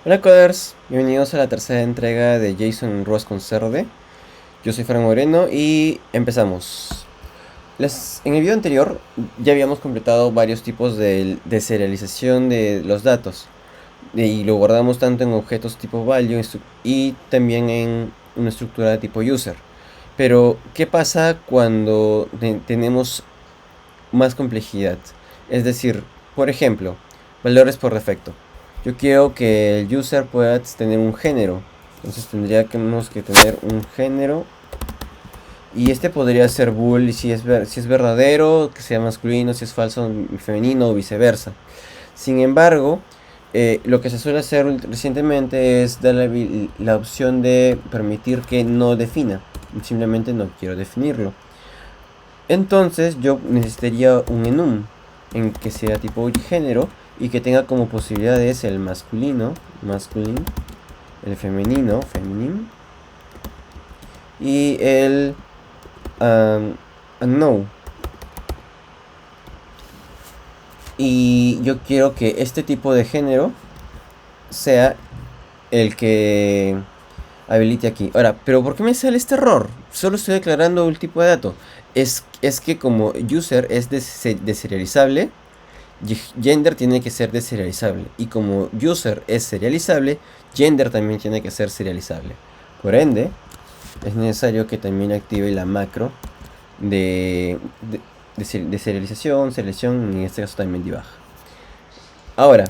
Hola coders, bienvenidos a la tercera entrega de Jason Ross con CRD. Yo soy Fran Moreno y empezamos. En el video anterior ya habíamos completado varios tipos de serialización de los datos y lo guardamos tanto en objetos tipo value y también en una estructura de tipo user. Pero, ¿qué pasa cuando tenemos más complejidad? Es decir, por ejemplo, valores por defecto. Yo quiero que el user pueda tener un género. Entonces tendríamos que tener un género. Y este podría ser bool si es verdadero, que sea masculino, si es falso, femenino o viceversa. Sin embargo, lo que se suele hacer recientemente es dar la opción de permitir que no defina. Simplemente no quiero definirlo. Entonces yo necesitaría un enum en que sea tipo género y que tenga como posibilidades el masculino, masculine, el femenino, feminine, y el unknown. Y yo quiero que este tipo de género sea el que habilite aquí. Ahora, ¿pero por qué me sale este error? Solo estoy declarando un tipo de dato. Es que como user es deserializable, gender tiene que ser deserializable. Y como user es serializable, gender también tiene que ser serializable. Por ende, es necesario que también active la macro de serialización, selección, en este caso también debug. Ahora,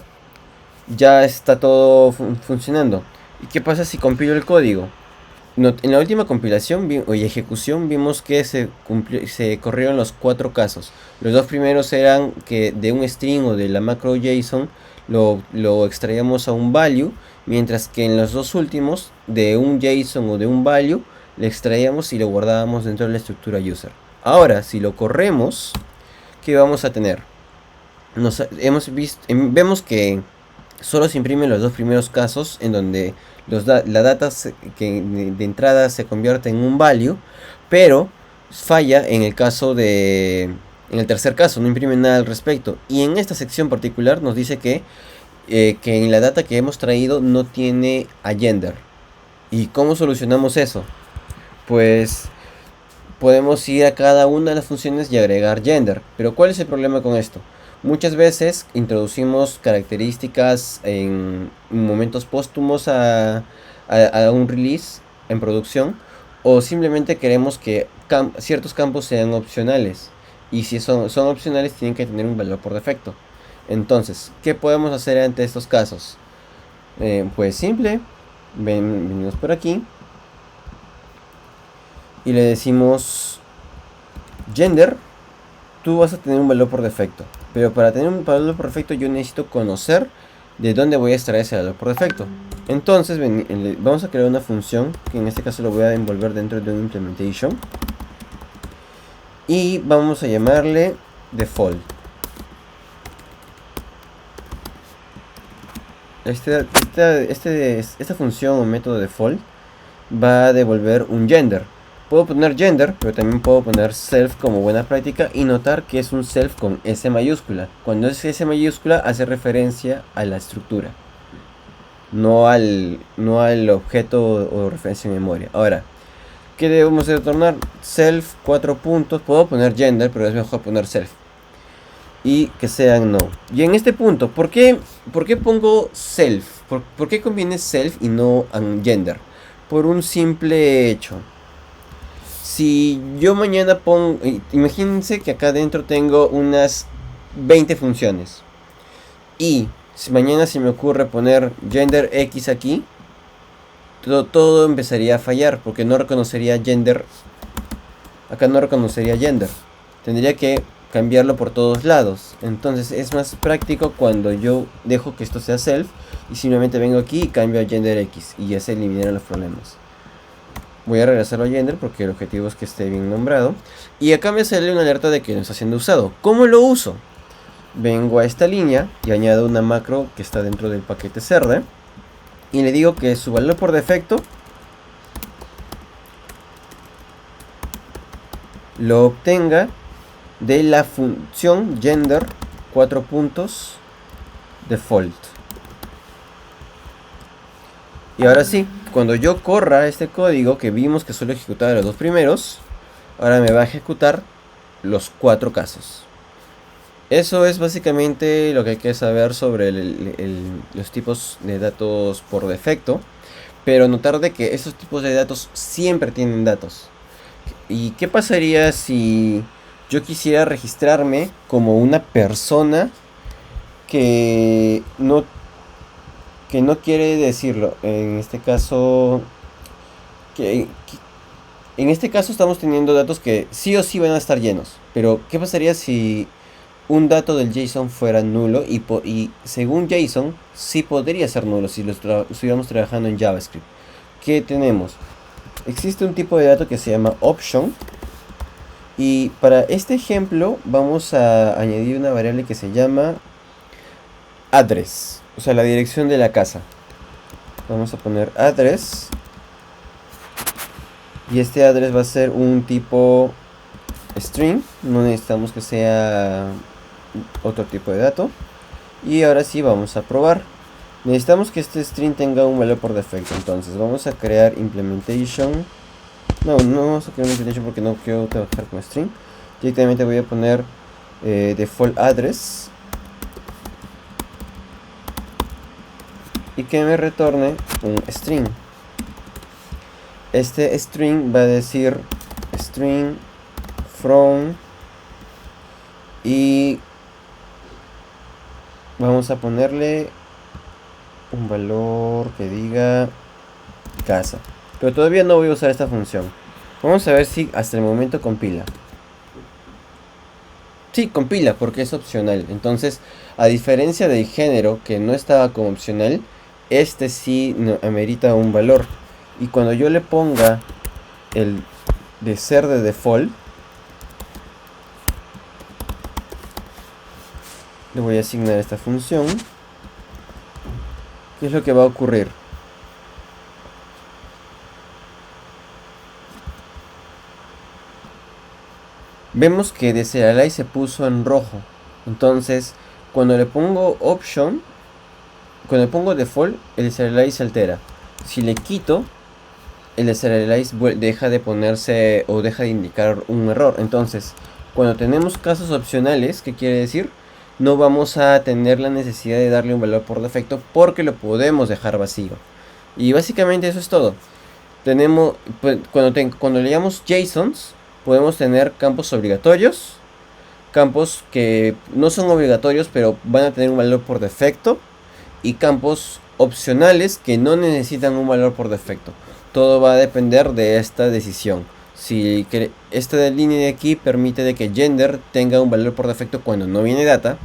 ya está todo funcionando. ¿Y qué pasa si compilo el código? En la última compilación y ejecución vimos que se corrieron los cuatro casos. Los dos primeros eran que de un string o de la macro JSON lo extraíamos a un value, mientras que en los dos últimos de un JSON o de un value le extraíamos y lo guardábamos dentro de la estructura user. Ahora, si lo corremos, ¿qué vamos a tener? Vemos que solo se imprimen los dos primeros casos en donde la data que de entrada se convierte en un value, pero falla en el caso en el tercer caso, no imprime nada al respecto. Y en esta sección particular nos dice que en la data que hemos traído no tiene a gender. ¿Y cómo solucionamos eso? Pues podemos ir a cada una de las funciones y agregar gender. Pero ¿cuál es el problema con esto? Muchas veces introducimos características en momentos póstumos a un release en producción, o simplemente queremos que ciertos campos sean opcionales, y si son opcionales tienen que tener un valor por defecto. Entonces, ¿qué podemos hacer ante estos casos? Pues simple, venimos por aquí y le decimos gender. Tú vas a tener un valor por defecto, pero para tener un valor por defecto yo necesito conocer de dónde voy a extraer ese valor por defecto. Entonces vamos a crear una función, que en este caso lo voy a envolver dentro de un implementation, y vamos a llamarle default. Esta función o método default va a devolver un gender. Puedo poner gender, pero también puedo poner self como buena práctica y notar que es un self con S mayúscula. Cuando es S mayúscula hace referencia a la estructura, no al objeto o referencia en memoria. Ahora, ¿qué debemos de retornar? Self, 4 puntos. Puedo poner gender, pero es mejor poner self. Y que sean no. Y en este punto, ¿por qué pongo self? ¿Por qué conviene self y no gender? Por un simple hecho. Si yo mañana pongo, imagínense que acá adentro tengo unas 20 funciones. Y si mañana se me ocurre poner gender X aquí, todo empezaría a fallar porque no reconocería gender. Acá no reconocería gender. Tendría que cambiarlo por todos lados. Entonces es más práctico cuando yo dejo que esto sea self y simplemente vengo aquí y cambio a gender X y ya se eliminan los problemas. Voy a regresarlo a gender porque el objetivo es que esté bien nombrado. Y acá me sale una alerta de que no está siendo usado. ¿Cómo lo uso? Vengo a esta línea y añado una macro que está dentro del paquete CRD. Y le digo que su valor por defecto lo obtenga de la función gender 4 puntos default. Y ahora sí, cuando yo corra este código que vimos que solo ejecutaba los dos primeros, ahora me va a ejecutar los 4 casos. Eso es básicamente lo que hay que saber sobre los tipos de datos por defecto. Pero notar de que esos tipos de datos siempre tienen datos. ¿Y qué pasaría si yo quisiera registrarme como una persona que no quiere decirlo? En este caso, en este caso estamos teniendo datos que sí o sí van a estar llenos. Pero ¿qué pasaría si un dato del JSON fuera nulo y según JSON sí podría ser nulo si estuviéramos trabajando en JavaScript? ¿Qué tenemos? Existe un tipo de dato que se llama option. Y para este ejemplo vamos a añadir una variable que se llama address, o sea, la dirección de la casa. Vamos a poner address. Y este address va a ser un tipo string. No necesitamos que sea otro tipo de dato. Y ahora sí vamos a probar. Necesitamos que este string tenga un valor por defecto. Entonces vamos a crear implementation. No vamos a crear implementation porque no quiero trabajar con string. Directamente voy a poner default address. Y que me retorne un string. Este string va a decir string from y vamos a ponerle un valor que diga casa. Pero todavía no voy a usar esta función. Vamos a ver si hasta el momento compila. Sí, compila porque es opcional. Entonces, a diferencia del género que no estaba como opcional, este sí amerita un valor. Y cuando yo le ponga el de ser de default, le voy a asignar esta función. ¿Qué es lo que va a ocurrir? Vemos que de serialize se puso en rojo. Entonces, cuando le pongo option, cuando le pongo default, el serialize se altera. Si le quito, el serialize deja de ponerse o deja de indicar un error. Entonces, cuando tenemos casos opcionales, ¿qué quiere decir? No vamos a tener la necesidad de darle un valor por defecto porque lo podemos dejar vacío. Y básicamente eso es todo. Tenemos, cuando leamos JSONs, podemos tener campos obligatorios, campos que no son obligatorios pero van a tener un valor por defecto, y campos opcionales que no necesitan un valor por defecto. Todo va a depender de esta decisión. Si esta línea de aquí permite de que gender tenga un valor por defecto cuando no viene data,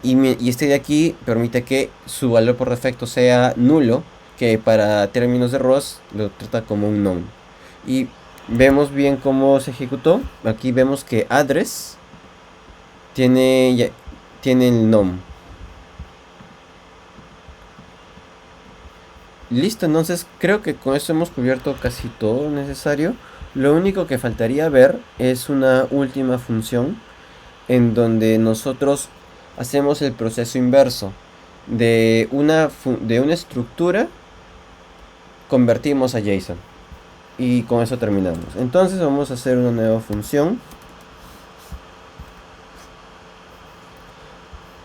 y este de aquí permite que su valor por defecto sea nulo, que para términos de ROS lo trata como un none. Y vemos bien cómo se ejecutó. Aquí vemos que address tiene el nome. Listo, entonces creo que con eso hemos cubierto casi todo lo necesario. Lo único que faltaría ver es una última función en donde nosotros hacemos el proceso inverso. De una estructura convertimos a JSON. Y con eso terminamos. Entonces vamos a hacer una nueva función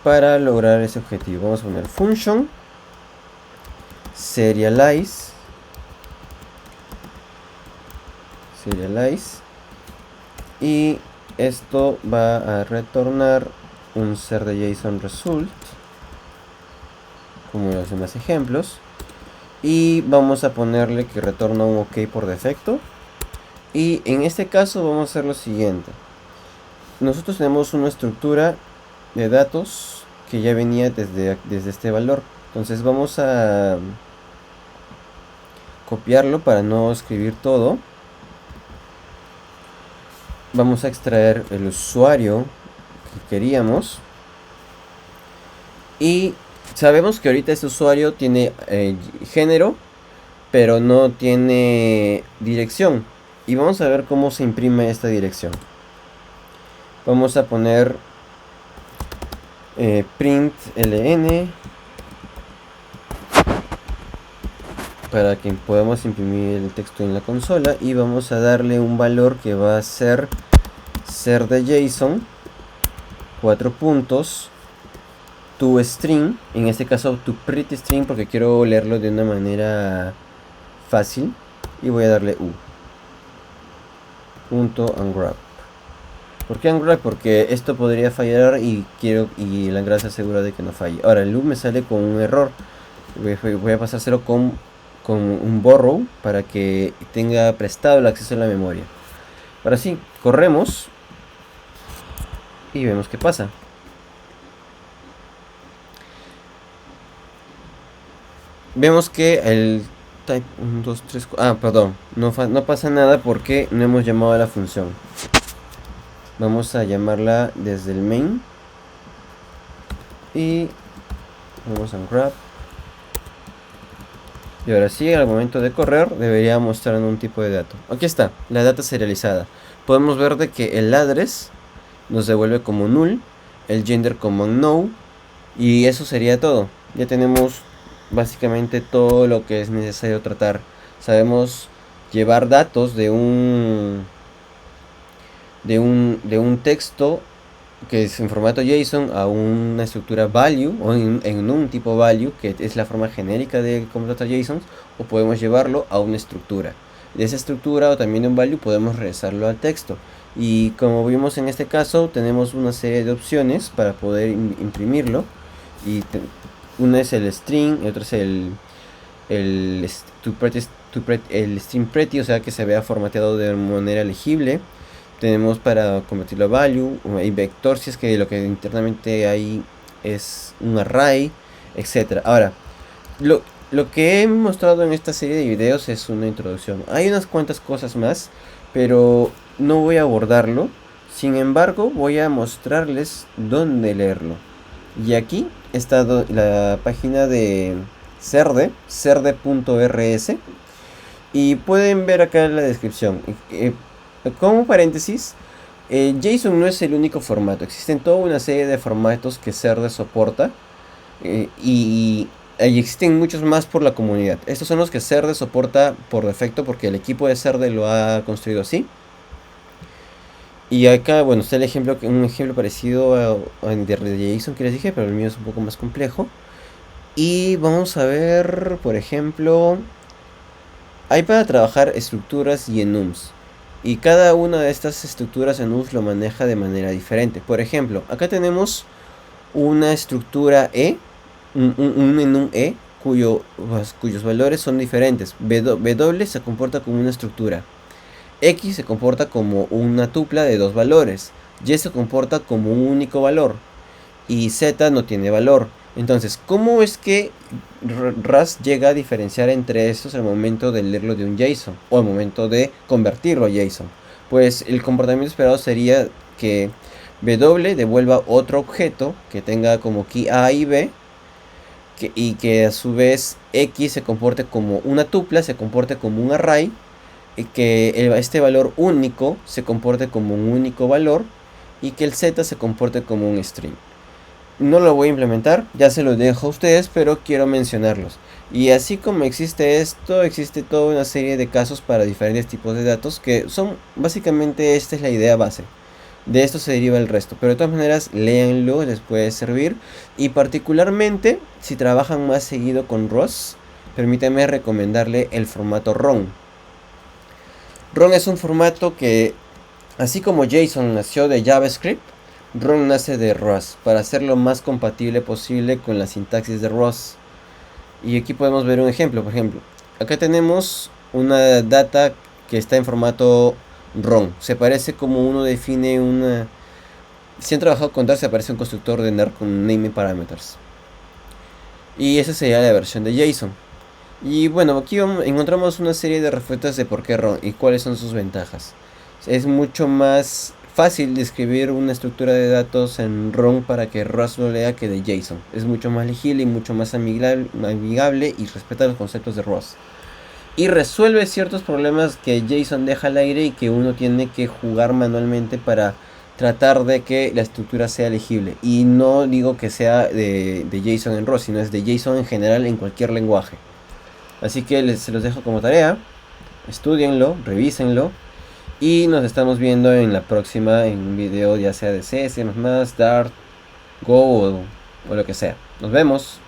para lograr ese objetivo. Vamos a poner function serialize y esto va a retornar un ser de JSON result como en los demás ejemplos, y vamos a ponerle que retorna un OK por defecto. Y en este caso vamos a hacer lo siguiente. Nosotros tenemos una estructura de datos que ya venía desde este valor. Entonces vamos a copiarlo para no escribir todo. Vamos a extraer el usuario que queríamos. Y sabemos que ahorita este usuario tiene género, pero no tiene dirección. Y vamos a ver cómo se imprime esta dirección. Vamos a poner print ln para que podamos imprimir el texto en la consola, y vamos a darle un valor que va a ser de JSON 4 puntos to string, en este caso to pretty string porque quiero leerlo de una manera fácil, y voy a darle .unwrap. ¿Por qué unwrap? Porque esto podría fallar y Langra se asegura de que no falle. Ahora el loop me sale con un error. Voy a pasárselo con un borrow para que tenga prestado el acceso a la memoria. Ahora sí, corremos y vemos qué pasa. Vemos que el type 1, 2, 3, 4, perdón, no pasa nada porque no hemos llamado a la función. Vamos a llamarla desde el main y vamos a unwrap. Y ahora sí, al momento de correr, debería mostrar un tipo de dato. Aquí está, la data serializada. Podemos ver de que el address nos devuelve como null, el gender como no, y eso sería todo. Ya tenemos básicamente todo lo que es necesario tratar. Sabemos llevar datos de un texto que es en formato JSON a una estructura value o en un tipo value, que es la forma genérica de contratar JSON, o podemos llevarlo a una estructura. De esa estructura o también de un value podemos regresarlo al texto. Y como vimos en este caso, tenemos una serie de opciones para poder imprimirlo. Y una es el string, y otra es el string pretty, o sea que se vea formateado de manera legible. Tenemos para convertirlo a value, hay vector si es que lo que internamente hay es un array, etc. Ahora, lo que he mostrado en esta serie de videos es una introducción. Hay unas cuantas cosas más, pero no voy a abordarlo. Sin embargo, voy a mostrarles dónde leerlo. Y aquí está la página de cerde.rs, y pueden ver acá en la descripción. Como paréntesis, JSON no es el único formato. Existen toda una serie de formatos que Cerde soporta, y existen muchos más por la comunidad. Estos son los que Cerde soporta por defecto porque el equipo de Cerde lo ha construido así. Y acá, bueno, está un ejemplo parecido de JSON que les dije, pero el mío es un poco más complejo. Y vamos a ver, por ejemplo, hay para trabajar estructuras y enums. Y cada una de estas estructuras enums lo maneja de manera diferente. Por ejemplo, acá tenemos una estructura E, un enum E, cuyos valores son diferentes. W se comporta como una estructura. X se comporta como una tupla de dos valores. Y se comporta como un único valor. Y Z no tiene valor. Entonces, ¿cómo es que Rust llega a diferenciar entre estos al momento de leerlo de un JSON o al momento de convertirlo a JSON? Pues el comportamiento esperado sería que W devuelva otro objeto que tenga como key A y B, y que a su vez X se comporte como una tupla, se comporte como un array, y que este valor único se comporte como un único valor, y que el Z se comporte como un string. No lo voy a implementar, ya se los dejo a ustedes, pero quiero mencionarlos. Y así como existe esto, existe toda una serie de casos para diferentes tipos de datos que son básicamente, esta es la idea base. De esto se deriva el resto, pero de todas maneras léanlo, les puede servir. Y particularmente si trabajan más seguido con Rust, permítanme recomendarle el formato ROM. ROM es un formato que, así como JSON nació de JavaScript, ROM nace de Rust, para hacerlo lo más compatible posible con la sintaxis de Rust. Y aquí podemos ver un ejemplo. Por ejemplo, acá tenemos una data que está en formato ROM. Se parece como uno define una... Si han trabajado con Dart, se aparece un constructor de NAR con naming parameters. Y esa sería la versión de JSON. Y bueno, aquí encontramos una serie de respuestas de por qué ROM y cuáles son sus ventajas. Es mucho más fácil de escribir una estructura de datos en ROM para que Rust lo lea que de JSON. Es mucho más legible y mucho más amigable y respeta los conceptos de Rust. Y resuelve ciertos problemas que JSON deja al aire y que uno tiene que jugar manualmente para tratar de que la estructura sea legible. Y no digo que sea de JSON en Rust, sino es de JSON en general en cualquier lenguaje. Así que se los dejo como tarea. Estudienlo, revísenlo. Y nos estamos viendo en la próxima, en un video ya sea de C, C++, Dart, Go o lo que sea. Nos vemos.